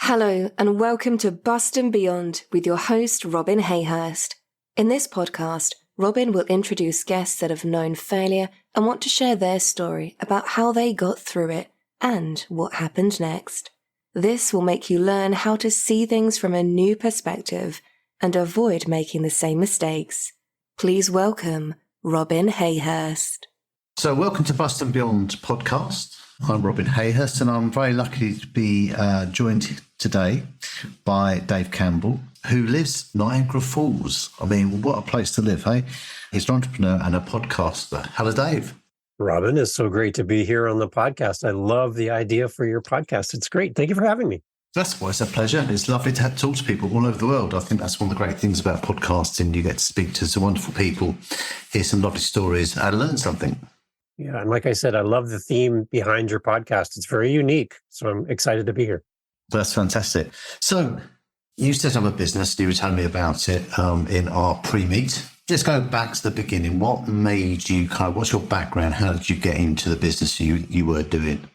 Hello and welcome to Bust and Beyond with your host, Robin Hayhurst. In this podcast, Robin will introduce guests that have known failure and want to share their story about how they got through it and what happened next. This will make you learn how to see things from a new perspective and avoid making the same mistakes. Please welcome Robin Hayhurst. So welcome to Bust and Beyond podcast. I'm Robin Hayhurst and I'm very lucky to be joined today by Dave Campbell, who lives Niagara Falls. I mean, what a place to live, hey? He's an entrepreneur and a podcaster. Hello, Dave. Robin, it's so great to be here on the podcast. I love the idea for your podcast. It's great. Thank you for having me. That's why it's a pleasure. It's lovely to talk to people all over the world. I think that's one of the great things about podcasting. You get to speak to some wonderful people, hear some lovely stories, and learn something. Yeah, and like I said, I love the theme behind your podcast. It's very unique, so I'm excited to be here. That's fantastic. So you set up a business. You were telling me about it in our pre-meet. Let's go back to the beginning. What made you what's your background? How did you get into the business you were doing?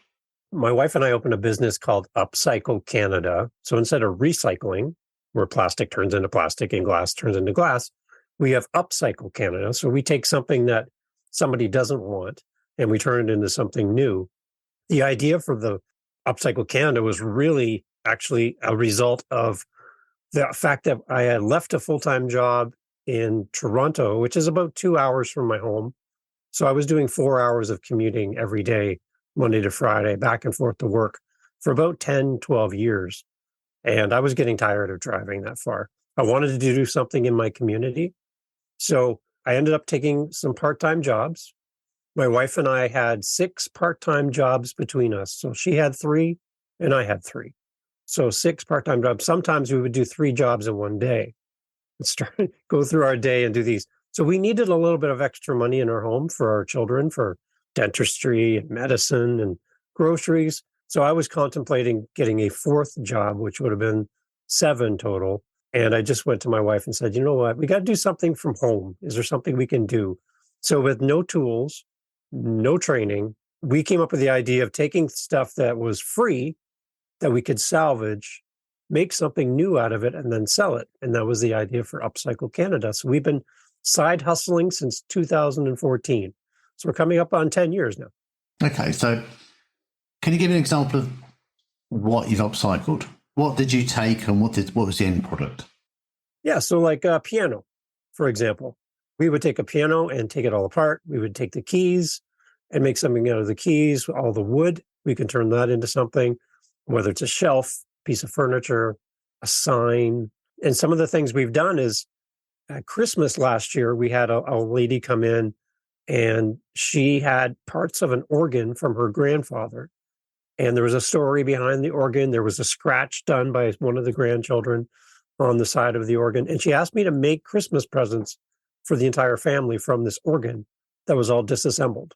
My wife and I opened a business called Upcycle Canada. So instead of recycling, where plastic turns into plastic and glass turns into glass, we have Upcycle Canada. So we take something that somebody doesn't want and we turn it into something new. The idea for the Upcycle Canada was really actually a result of the fact that I had left a full-time job in Toronto, which is about 2 hours from my home. So I was doing 4 hours of commuting every day, Monday to Friday, back and forth to work for about 10, 12 years. And I was getting tired of driving that far. I wanted to do something in my community. So I ended up taking some part-time jobs. My wife and I had 6 part-time jobs between us. So she had 3 and I had 3. So 6 part-time jobs. Sometimes we would do 3 jobs in one day and go through our day and do these. So we needed a little bit of extra money in our home for our children, for dentistry and medicine and groceries. So I was contemplating getting a 4th job, which would have been 7 total. And I just went to my wife and said, you know what, we got to do something from home. Is there something we can do? So with no tools, no training, we came up with the idea of taking stuff that was free, that we could salvage, make something new out of it, and then sell it. And that was the idea for Upcycle Canada. So we've been side hustling since 2014. So we're coming up on 10 years now. Okay, so can you give me an example of what you've upcycled? What did you take and what was the end product? Yeah, so like a piano, for example. We would take a piano and take it all apart. We would take the keys and make something out of the keys, all the wood. We can turn that into something, whether it's a shelf, piece of furniture, a sign. And some of the things we've done is at Christmas last year, we had a lady come in and she had parts of an organ from her grandfather. And there was a story behind the organ. There was a scratch done by one of the grandchildren on the side of the organ. And she asked me to make Christmas presents for the entire family from this organ that was all disassembled.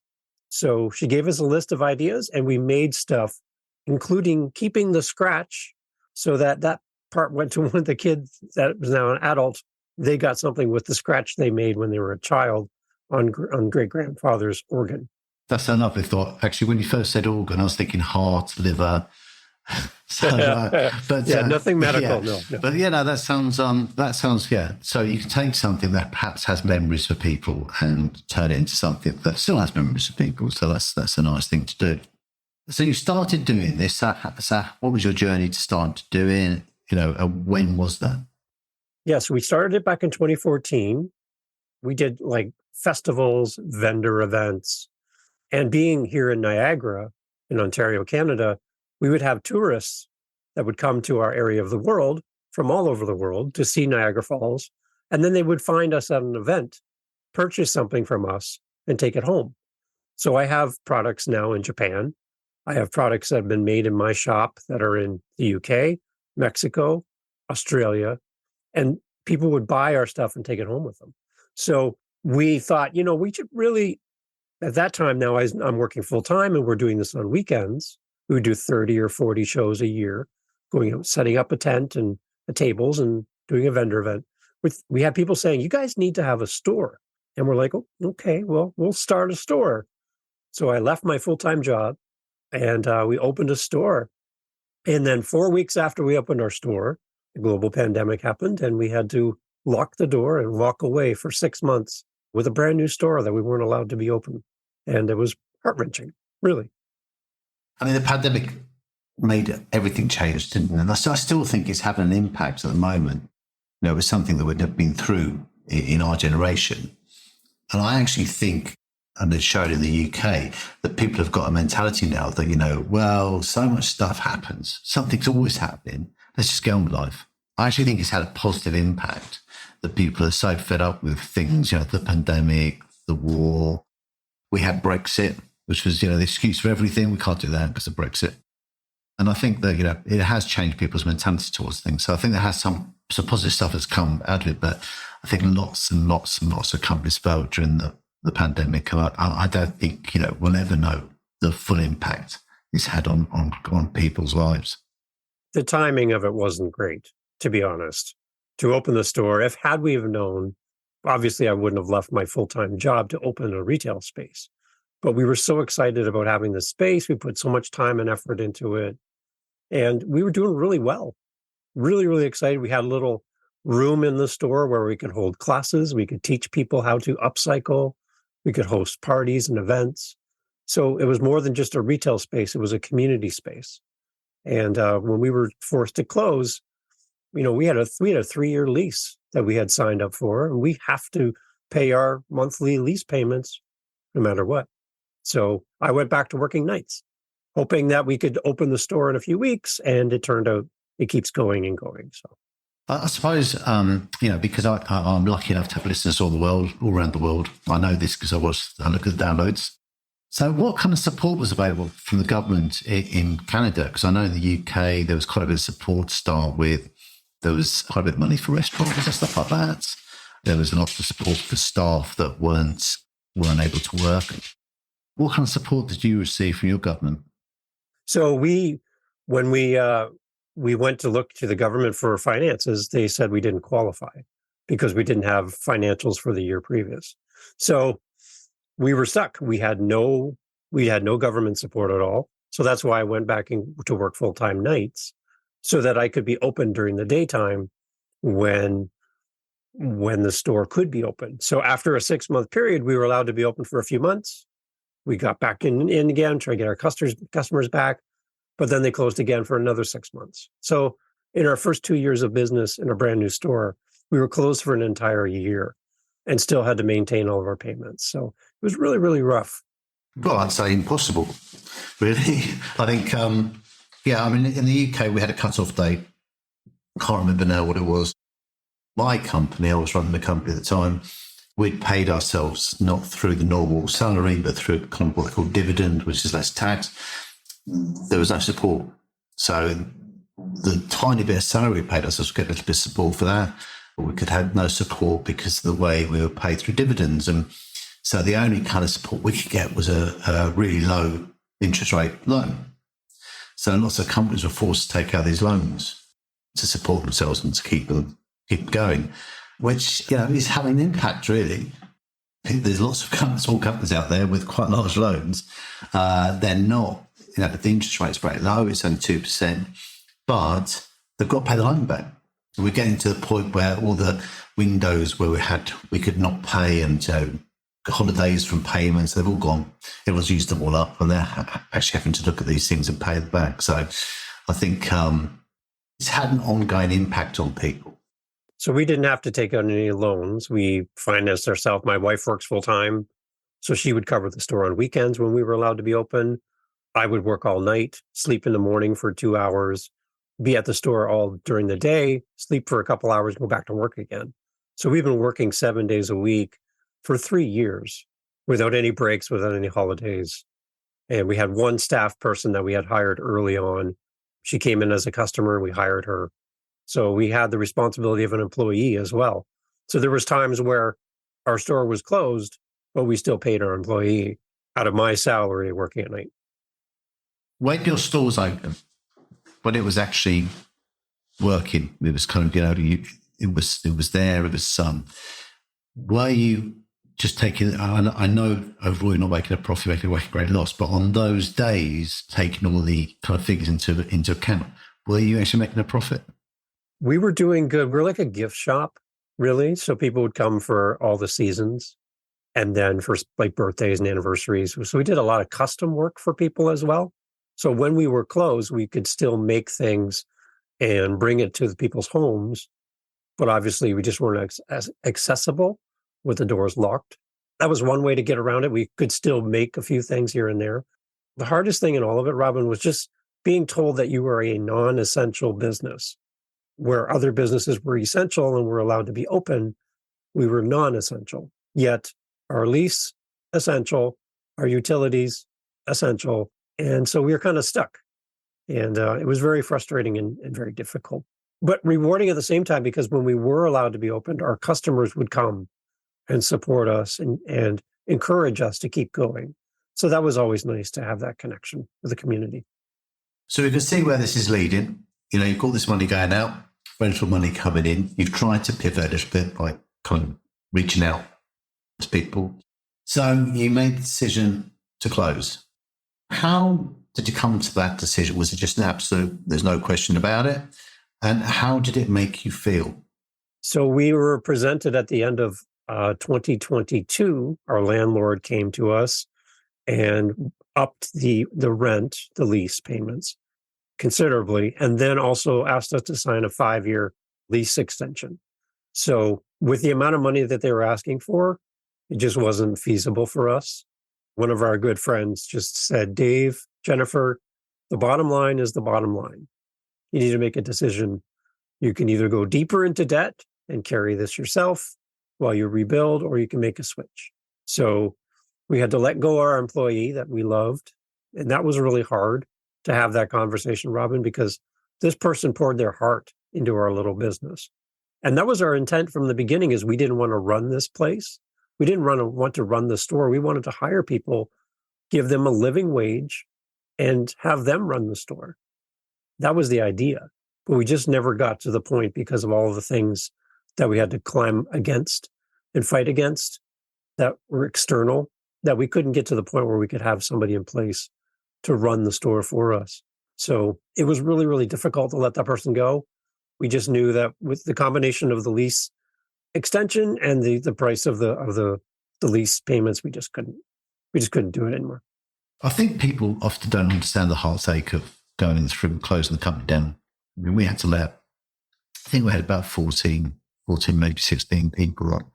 So she gave us a list of ideas and we made stuff, including keeping the scratch so that that part went to one of the kids that was now an adult. They got something with the scratch they made when they were a child on great-grandfather's organ. That's a lovely thought. Actually, when you first said organ, I was thinking heart, liver. So, but nothing medical. Yeah. No. But yeah, no, that sounds. Yeah. So you can take something that perhaps has memories for people and turn it into something that still has memories for people. So that's a nice thing to do. So you started doing this. So what was your journey to start doing? When was that? Yeah, so we started it back in 2014. We did like festivals, vendor events, and being here in Niagara, in Ontario, Canada, we would have tourists that would come to our area of the world from all over the world to see Niagara Falls. And then they would find us at an event, purchase something from us, and take it home. So I have products now in Japan. I have products that have been made in my shop that are in the UK, Mexico, Australia, and people would buy our stuff and take it home with them. So we thought, we should really, at that time now, I'm working full time and we're doing this on weekends. We would do 30 or 40 shows a year, going out, setting up a tent and the tables and doing a vendor event. We had people saying, you guys need to have a store. And we're like, oh, okay, well, we'll start a store. So I left my full-time job and we opened a store. And then 4 weeks after we opened our store, the global pandemic happened and we had to lock the door and walk away for 6 months with a brand new store that we weren't allowed to be open. And it was heart-wrenching, really. I mean, the pandemic made everything change, didn't it? And I still think it's having an impact at the moment. You know, it was something that we'd never been through in our generation. And I actually think, and it showed in the UK, that people have got a mentality now that, you know, well, so much stuff happens. Something's always happening. Let's just get on with life. I actually think it's had a positive impact that people are so fed up with things, you know, the pandemic, the war. We had Brexit, which was, you know, the excuse for everything. We can't do that because of Brexit. And I think that, you know, it has changed people's mentality towards things. So I think there has some positive stuff that's come out of it. But I think lots and lots and lots of companies failed during the pandemic. I don't think, you know, we'll ever know the full impact it's had on people's lives. The timing of it wasn't great, to be honest. To open the store, had we have known, obviously I wouldn't have left my full-time job to open a retail space. But we were so excited about having the space. We put so much time and effort into it. And we were doing really well. Really, really excited. We had a little room in the store where we could hold classes. We could teach people how to upcycle. We could host parties and events. So it was more than just a retail space. It was a community space. And when we were forced to close, you know, we had a 3-year lease that we had signed up for, and we have to pay our monthly lease payments no matter what. So I went back to working nights, hoping that we could open the store in a few weeks, and it turned out it keeps going and going. So I suppose, you know, because I'm lucky enough to have listeners all around the world. I know this because I look at the downloads. So what kind of support was available from the government in Canada? Because I know in the UK, there was quite a bit of support to start with. There was quite a bit of money for restaurants and stuff like that. There was a lot of support for staff that weren't able to work. What kind of support did you receive from your government? So when we went to look to the government for finances, they said we didn't qualify because we didn't have financials for the year previous. So we were stuck. We had no government support at all. So that's why I went back to work full-time nights so that I could be open during the daytime when the store could be open. So after a 6-month period, we were allowed to be open for a few months. We got back in again, trying to get our customers back, but then they closed again for another 6 months. So in our first 2 years of business in a brand new store, we were closed for an entire year and still had to maintain all of our payments. So it was really, really rough. Well, I'd say impossible, really. I think, I mean, in the UK, we had a cut-off date. Can't remember now what it was. My company, I was running the company at the time, we'd paid ourselves not through the normal salary, but through kind of what they call dividend, which is less tax. There was no support. So the tiny bit of salary we paid ourselves, we get a little bit of support for that. But we could have no support because of the way we were paid through dividends. And so the only kind of support we could get was a really low interest rate loan. So lots of companies were forced to take out these loans to support themselves and to keep going, which, you know, is having an impact, really. There's lots of small companies out there with quite large loans. They're not, you know, the interest rate's very low, it's only 2%, but they've got to pay the loan back. We're getting to the point where all the windows where we could not pay and holidays from payments, they've all gone. Everyone's used them all up and they're actually having to look at these things and pay them back. So I think it's had an ongoing impact on people. So we didn't have to take out any loans. We financed ourselves. My wife works full time, so she would cover the store on weekends when we were allowed to be open. I would work all night, sleep in the morning for 2 hours, be at the store all during the day, sleep for a couple hours, go back to work again. So we've been working 7 days a week for 3 years without any breaks, without any holidays. And we had one staff person that we had hired early on. She came in as a customer and we hired her. So we had the responsibility of an employee as well. So there was times where our store was closed, but we still paid our employee out of my salary working at night. When your store was open, when it was actually working, it was kind of, you know, it was there, it was were you just taking, I know overall you're not making a profit, making a great loss, but on those days, taking all the kind of figures into account, Were you actually making a profit? We were doing good. We're like a gift shop, really. So people would come for all the seasons and then for like birthdays and anniversaries. So we did a lot of custom work for people as well. So when we were closed, we could still make things and bring it to the people's homes. But obviously, we just weren't as accessible with the doors locked. That was one way to get around it. We could still make a few things here and there. The hardest thing in all of it, Robin, was just being told that you were a non-essential business, where other businesses were essential and were allowed to be open. We were non-essential. Yet our lease, essential, our utilities, essential. And so we were kind of stuck. And it was very frustrating and very difficult, but rewarding at the same time, because when we were allowed to be opened, our customers would come and support us and encourage us to keep going. So that was always nice to have that connection with the community. So we can see where this is leading. You know, you've got this money going out, rental money coming in. You've tried to pivot a little bit by kind of reaching out to people. So you made the decision to close. How did you come to that decision? Was it just an absolute, there's no question about it? And how did it make you feel? So we were presented at the end of 2022. Our landlord came to us and upped the rent, the lease payments considerably, and then also asked us to sign a 5-year lease extension. So with the amount of money that they were asking for, it just wasn't feasible for us. One of our good friends just said, Dave, Jennifer, the bottom line is the bottom line. You need to make a decision. You can either go deeper into debt and carry this yourself while you rebuild, or you can make a switch. So we had to let go our employee that we loved. And that was really hard to have that conversation, Robin, because this person poured their heart into our little business. And that was our intent from the beginning, is we didn't want to run this place. We didn't want to run the store. We wanted to hire people, give them a living wage, and have them run the store. That was the idea. But we just never got to the point because of all of the things that we had to climb against and fight against that were external, that we couldn't get to the point where we could have somebody in place to run the store for us. So it was really, really difficult to let that person go. We just knew that with the combination of the lease extension and the price of the lease payments, we just couldn't do it anymore. I think people often don't understand the heartache of going through and closing the company down. I mean, we had to I think we had about 14, maybe 16 people on.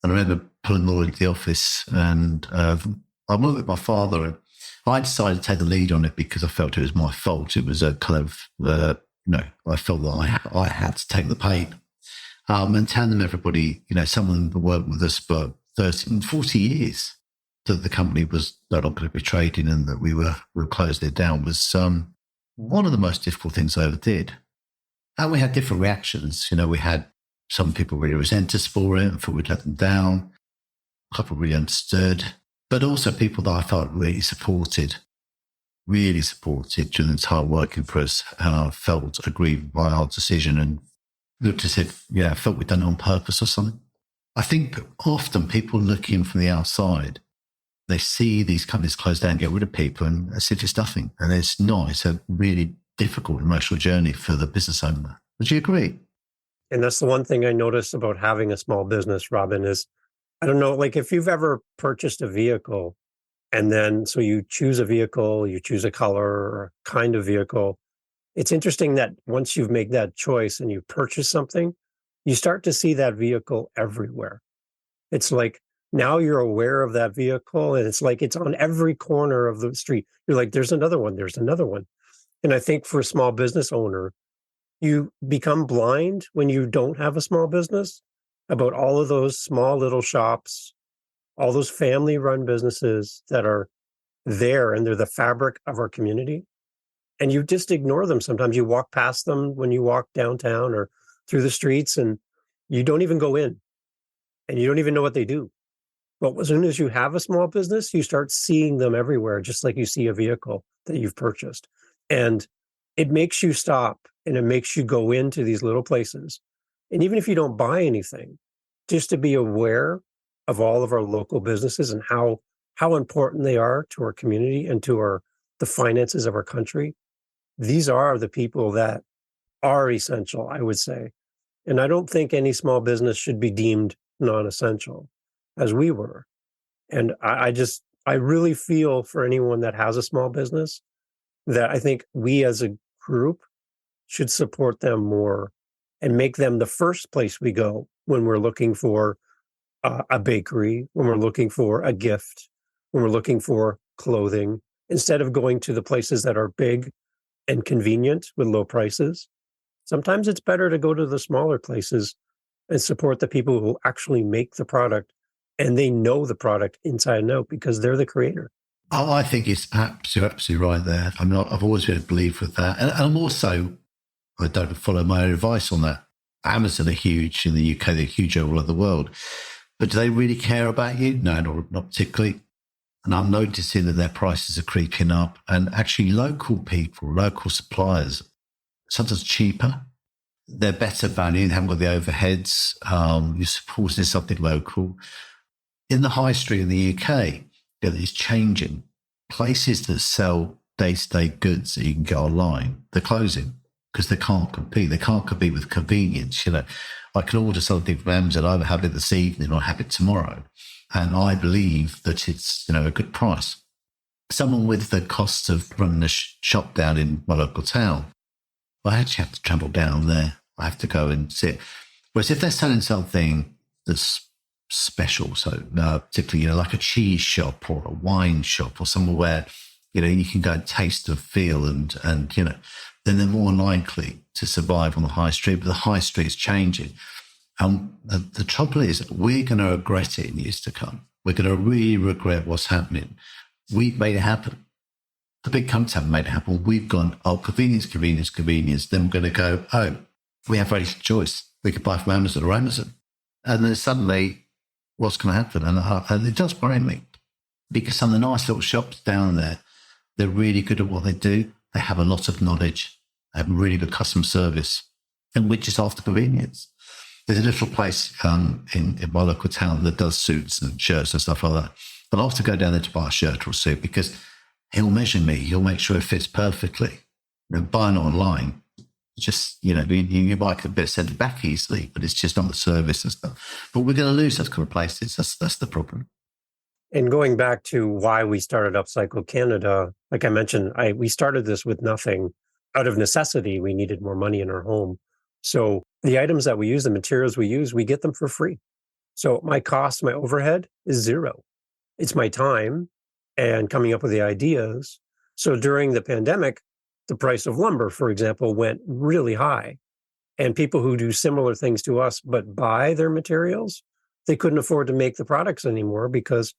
And I remember pulling them all into the office, and I went with my father, and I decided to take the lead on it because I felt it was my fault. It was a kind of, I felt that I had to take the pain. And telling them, everybody, some of them worked with us for 30 and 40 years, that the company was no longer going to be trading and that we were closing it down was one of the most difficult things I ever did. And we had different reactions. We had some people really resent us for it and thought we'd let them down. A couple really understood, but also people that I felt really supported during the entire working for us, and I felt aggrieved by our decision and looked as if, I felt we'd done it on purpose or something. I think often people looking from the outside, they see these companies close down, get rid of people, and as if it's nothing. And it's not. It's a really difficult emotional journey for the business owner. Would you agree? And that's the one thing I noticed about having a small business, Robin, is, I don't know, like if you've ever purchased a vehicle and then, so you choose a vehicle, you choose a color or a kind of vehicle. It's interesting that once you've made that choice and you purchase something, you start to see that vehicle everywhere. It's like, now you're aware of that vehicle, and it's like it's on every corner of the street. You're like, there's another one, there's another one. And I think for a small business owner, you become blind when you don't have a small business about all of those small little shops, all those family-run businesses that are there, and they're the fabric of our community. And you just ignore them. Sometimes you walk past them when you walk downtown or through the streets, and you don't even go in, and you don't even know what they do. But as soon as you have a small business, you start seeing them everywhere, just like you see a vehicle that you've purchased. And it makes you stop, and it makes you go into these little places. And even if you don't buy anything, just to be aware of all of our local businesses and how important they are to our community and to the finances of our country. these are the people that are essential, I would say. And I don't think any small business should be deemed non-essential, as we were. And I really feel for anyone that has a small business that I think we as a group should support them more and make them the first place we go when we're looking for a bakery, when we're looking for a gift, when we're looking for clothing, instead of going to the places that are big and convenient with low prices. Sometimes it's better to go to the smaller places and support the people who actually make the product, and they know the product inside and out because they're the creator. Oh, I think it's absolutely right there. I mean, I've always been a believer with that. And I'm also, I don't follow my own advice on that. Amazon are huge in the UK, they're huge all over the world. But do they really care about you? No, not particularly. And I'm noticing that their prices are creeping up. And actually local people, local suppliers, sometimes cheaper. They're better value, they haven't got the overheads. You're supporting something local. In the high street in the UK, it's changing. Places that sell day-to-day goods that you can get online, they're closing because they can't compete. They can't compete with convenience. I can order something from Amazon, either have it this evening or have it tomorrow. And I believe that it's, a good price. Someone with the cost of running a shop down in my local town, I actually have to travel down there. I have to go and sit. Whereas if they're selling something that's special, so particularly, like a cheese shop or a wine shop or somewhere where, you can go and taste and feel and then they're more likely to survive on the high street. But the high street is changing. The trouble is we're going to regret it in years to come. We're going to really regret what's happening. We've made it happen. The big companies haven't made it happen. We've gone, convenience. Then we're going to go, we have very little choice. We could buy from Amazon or Amazon. And then suddenly, what's going to happen? And it does worry me because some of the nice little shops down there, they're really good at what they do. They have a lot of knowledge. They have really good customer service. And we're just after convenience. There's a little place in my local town that does suits and shirts and stuff like that. But I have to go down there to buy a shirt or a suit because he'll measure me. He'll make sure it fits perfectly. Buying online, just, you might get a bit sent back easily, but it's just not the service and stuff. But we're going to lose those kind of places. That's the problem. And going back to why we started Upcycle Canada, like I mentioned, we started this with nothing. Out of necessity, we needed more money in our home. So the items that we use, the materials we use, we get them for free. So my cost, my overhead is zero. It's my time and coming up with the ideas. So during the pandemic, the price of lumber, for example, went really high. And people who do similar things to us but buy their materials, they couldn't afford to make the products anymore because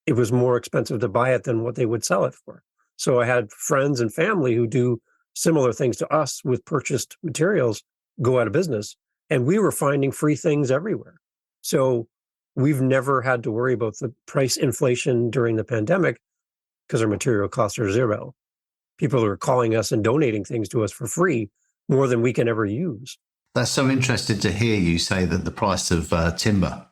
it was more expensive to buy it than what they would sell it for. So I had friends and family who do similar things to us with purchased materials go out of business. And we were finding free things everywhere. So we've never had to worry about the price inflation during the pandemic because our material costs are zero. People are calling us and donating things to us for free, more than we can ever use. That's so interesting to hear you say that the price of timber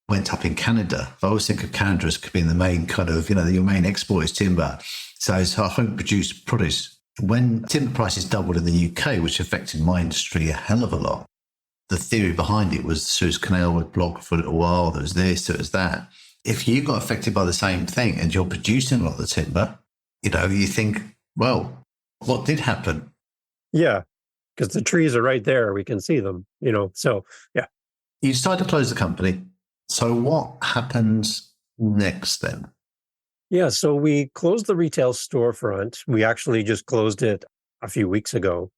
went up in Canada. I always think of Canada as being the main kind of, your main export is timber. So it's our home produced produce. When timber prices doubled in the UK, which affected my industry a hell of a lot, the theory behind it was the Suez Canal was blocked for a little while. There was this, there was that. If you got affected by the same thing and you're producing a lot of the timber, you think, well, what did happen? Yeah, because the trees are right there. We can see them, so yeah. You decided to close the company. So what happens next then? Yeah, so we closed the retail storefront. We actually just closed it a few weeks ago.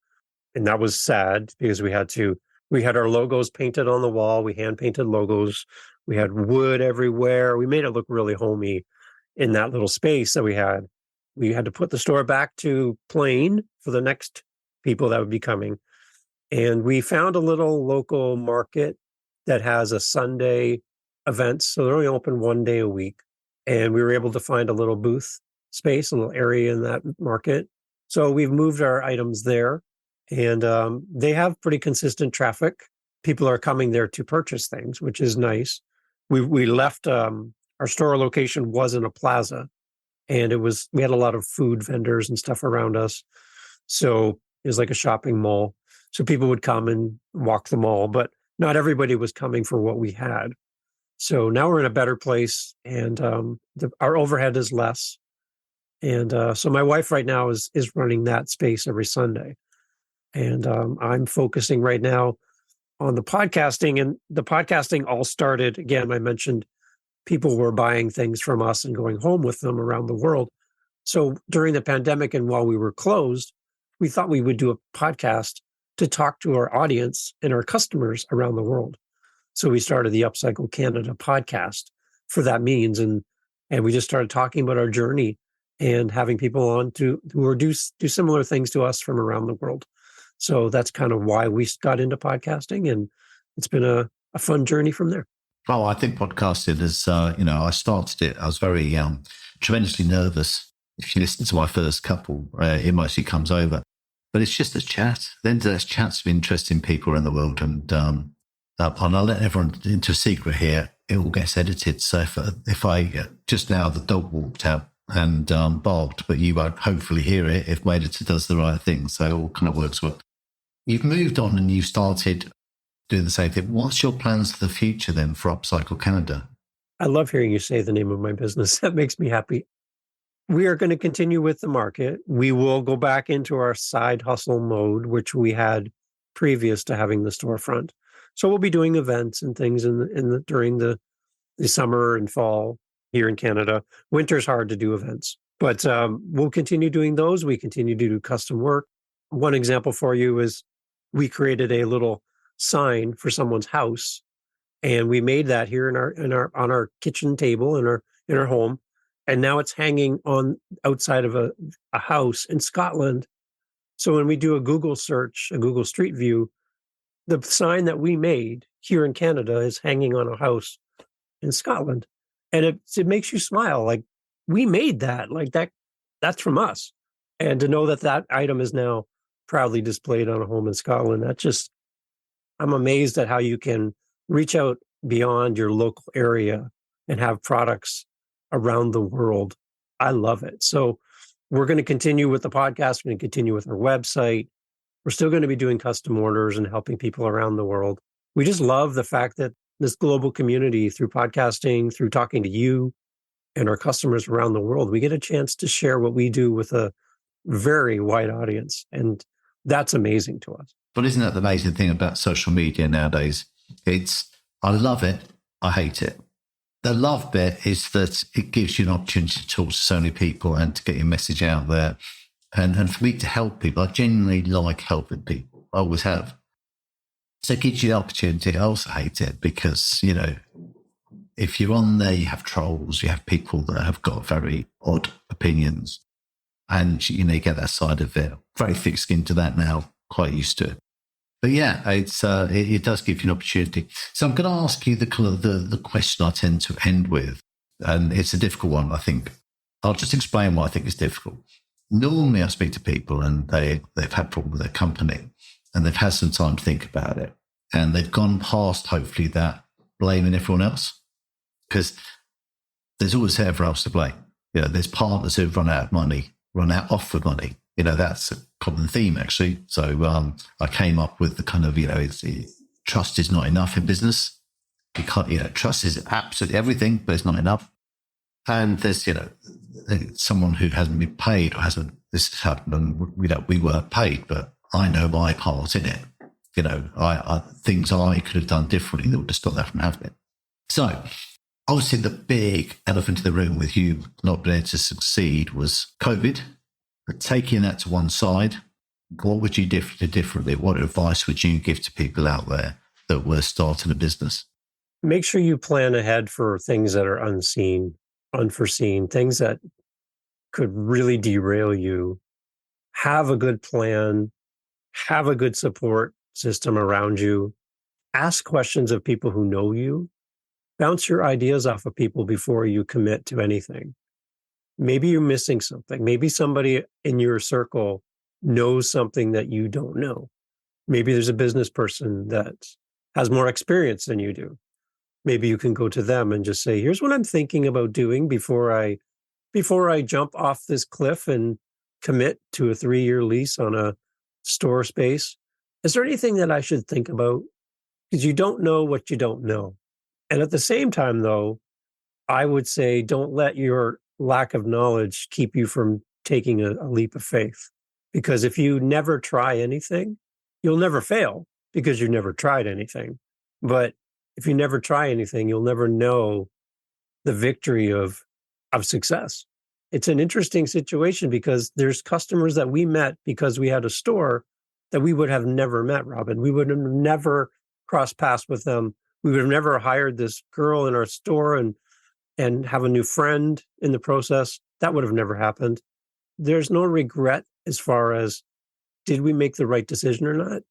And that was sad because we had our logos painted on the wall. We hand painted logos. We had wood everywhere. We made it look really homey in that little space that we had. We had to put the store back to plain for the next people that would be coming. And we found a little local market that has a Sunday event. So they're only open one day a week. And we were able to find a little booth space, a little area in that market. So we've moved our items there. And they have pretty consistent traffic. People are coming there to purchase things, which is nice. We left, our store location was in a plaza. And we had a lot of food vendors and stuff around us. So it was like a shopping mall. So people would come and walk the mall, but not everybody was coming for what we had. So now we're in a better place, and our overhead is less. And so my wife right now is running that space every Sunday. And I'm focusing right now on the podcasting. And the podcasting all started, again, I mentioned people were buying things from us and going home with them around the world. So during the pandemic and while we were closed, we thought we would do a podcast to talk to our audience and our customers around the world. So we started the Upcycle Canada podcast for that means. And we just started talking about our journey and having people on who do similar things to us from around the world. So that's kind of why we got into podcasting. And it's been a fun journey from there. Oh, I think podcasting is, I started it. I was very tremendously nervous. If you listen to my first couple, it mostly comes over. But it's just a chat. Then there's chats with interesting people around the world. And I'll let everyone into a secret here. It all gets edited. So if I just now the dog walked out and barked, but you won't hopefully hear it if my editor does the right thing. So it all kind of works well. You've moved on and you started doing the same thing. What's your plans for the future then for Upcycle Canada? I love hearing you say the name of my business. That makes me happy. We are going to continue with the market. We will go back into our side hustle mode, which we had previous to having the storefront. So we'll be doing events and things during the summer and fall here in Canada. Winter's hard to do events, but we'll continue doing those. We continue to do custom work. One example for you is we created a little sign for someone's house, and we made that here on our kitchen table in our home. And now it's hanging on outside of a house in Scotland. So when we do a Google search, a Google Street View, the sign that we made here in Canada is hanging on a house in Scotland. And it makes you smile. Like, we made that. Like, that's from us. And to know that item is now proudly displayed on a home in Scotland, I'm amazed at how you can reach out beyond your local area and have products around the world. I love it. So we're going to continue with the podcast. We're going to continue with our website. We're still going to be doing custom orders and helping people around the world. We just love the fact that this global community, through podcasting, through talking to you and our customers around the world, we get a chance to share what we do with a very wide audience. And that's amazing to us. But isn't that the amazing thing about social media nowadays? I love it. I hate it. The love bit is that it gives you an opportunity to talk to so many people and to get your message out there. And for me to help people, I genuinely like helping people. I always have. So it gives you the opportunity. I also hate it because, if you're on there, you have trolls, you have people that have got very odd opinions. And, you get that side of it. Very thick-skinned to that now, quite used to it. But yeah, it does give you an opportunity. So I'm going to ask you the question I tend to end with, and it's a difficult one, I think. I'll just explain why I think it's difficult. Normally, I speak to people and they've had problems with their company and they've had some time to think about it, and they've gone past, hopefully, that blaming everyone else, because there's always everyone else to blame. There's partners who've run out of money, run out of money. That's a common theme, actually. So I came up with the kind of, trust is not enough in business. You can't, trust is absolutely everything, but it's not enough. And there's, someone who hasn't been paid or this has happened, and we weren't paid, but I know my part in it. Things I could have done differently that would have stopped that from happening. So obviously the big elephant in the room with you not being able to succeed was COVID. But taking that to one side, what would you do differently? What advice would you give to people out there that were starting a business? Make sure you plan ahead for things that are unseen, unforeseen, things that could really derail you. Have a good plan, have a good support system around you. Ask questions of people who know you. Bounce your ideas off of people before you commit to anything. Maybe you're missing something. Maybe somebody in your circle knows something that you don't know. Maybe there's a business person that has more experience than you do. Maybe you can go to them and just say, here's what I'm thinking about doing before I jump off this cliff and commit to a 3-year lease on a store space, is there anything that I should think about? Because you don't know what you don't know. And at the same time, though, I would say don't let your lack of knowledge keep you from taking a leap of faith. Because if you never try anything, you'll never fail because you never tried anything. But if you never try anything, you'll never know the victory of success. It's an interesting situation because there's customers that we met because we had a store that we would have never met, Robin. We would have never crossed paths with them. We would have never hired this girl in our store and have a new friend in the process. That would have never happened. There's no regret as far as did we make the right decision or not?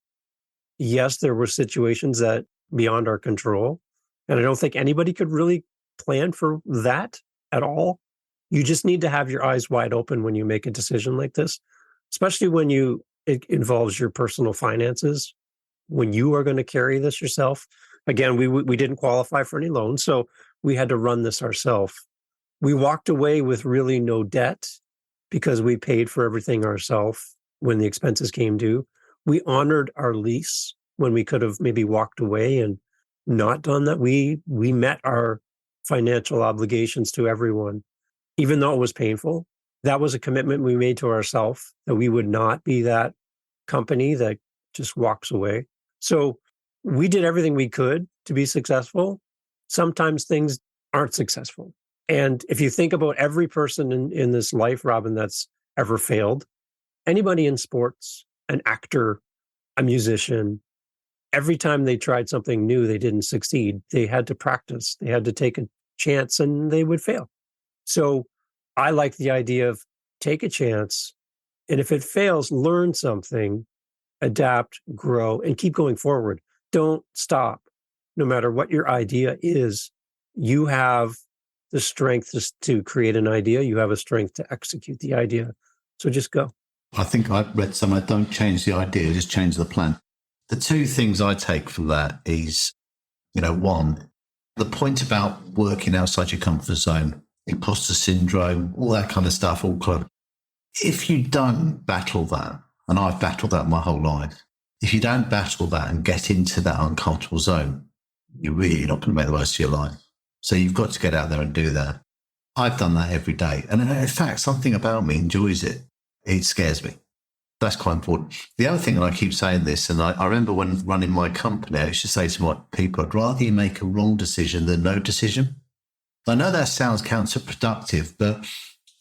Yes, there were situations that beyond our control. And I don't think anybody could really plan for that at all. You just need to have your eyes wide open when you make a decision like this, especially when it involves your personal finances, when you are going to carry this yourself. Again, we didn't qualify for any loans, so we had to run this ourselves. We walked away with really no debt because we paid for everything ourselves when the expenses came due. We honored our lease when we could have maybe walked away and not done that. We met our financial obligations to everyone, even though it was painful. That was a commitment we made to ourselves that we would not be that company that just walks away. So we did everything we could to be successful. Sometimes things aren't successful. And if you think about every person in this life, Robin, that's ever failed, anybody in sports, an actor, a musician, every time they tried something new, they didn't succeed. They had to practice. They had to take a chance and they would fail. So I like the idea of take a chance. And if it fails, learn something, adapt, grow, and keep going forward. Don't stop. No matter what your idea is, you have the strength to create an idea. You have a strength to execute the idea. So just go. I think I read somewhere, don't change the idea, just change the plan. The two things I take from that is, one, the point about working outside your comfort zone, imposter syndrome, all that kind of stuff, all kind of, if you don't battle that, and I've battled that my whole life, if you don't battle that and get into that uncomfortable zone, you're really not going to make the most of your life. So you've got to get out there and do that. I've done that every day. And in fact, something about me enjoys it. It scares me. That's quite important. The other thing, and I keep saying this, and I remember when running my company, I used to say to my people, I'd rather you make a wrong decision than no decision. I know that sounds counterproductive, but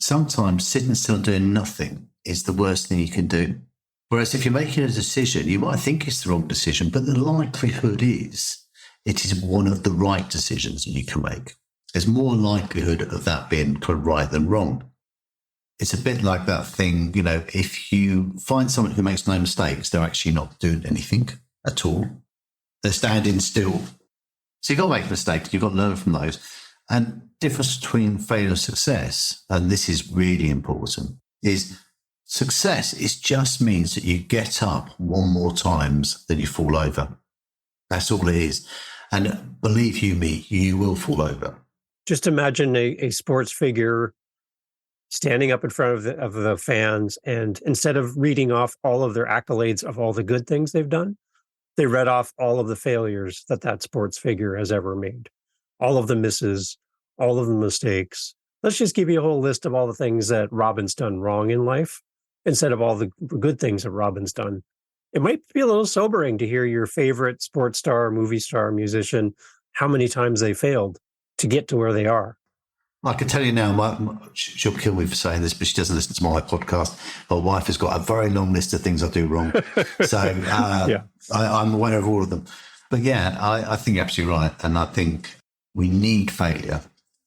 sometimes sitting still and doing nothing is the worst thing you can do. Whereas if you're making a decision, you might think it's the wrong decision, but the likelihood is it is one of the right decisions that you can make. There's more likelihood of that being right than wrong. It's a bit like that thing, if you find someone who makes no mistakes, they're actually not doing anything at all. They're standing still. So you've got to make mistakes. You've got to learn from those. And difference between failure and success, and this is really important, is success just means that you get up one more times than you fall over. That's all it is. And believe you me, you will fall over. Just imagine a sports figure standing up in front of the fans, and instead of reading off all of their accolades of all the good things they've done, they read off all of the failures that sports figure has ever made, all of the misses, all of the mistakes. Let's just give you a whole list of all the things that Robin's done wrong in life instead of all the good things that Robin's done. It might be a little sobering to hear your favorite sports star, movie star, musician, how many times they failed to get to where they are. I can tell you now, she'll kill me for saying this, but she doesn't listen to my podcast. My wife has got a very long list of things I do wrong. So I'm aware of all of them. But yeah, I think you're absolutely right. And I think we need failure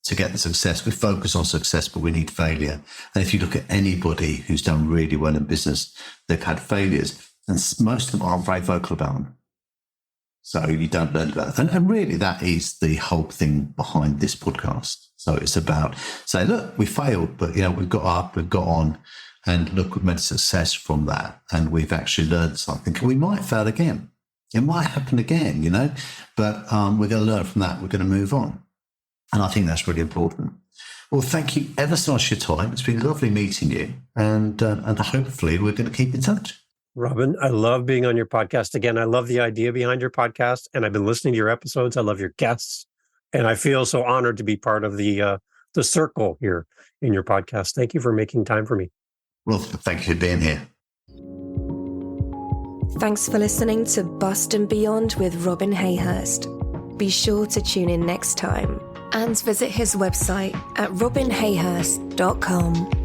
to get the success. We focus on success, but we need failure. And if you look at anybody who's done really well in business, they've had failures. And most of them aren't very vocal about them. So you don't learn about it. And really, that is the whole thing behind this podcast. So it's about saying, look, we failed, but, we've got up, we've got on, and look, we've made success from that. And we've actually learned something. We might fail again. It might happen again, but we're going to learn from that. We're going to move on. And I think that's really important. Well, thank you ever so much for your time. It's been lovely meeting you, and hopefully we're going to keep in touch. Robin, I love being on your podcast. Again, I love the idea behind your podcast, and I've been listening to your episodes. I love your guests, and I feel so honored to be part of the circle here in your podcast. Thank you for making time for me. Well, thank you for being here. Thanks for listening to Bust and Beyond with Robin Hayhurst. Be sure to tune in next time and visit his website at robinhayhurst.com.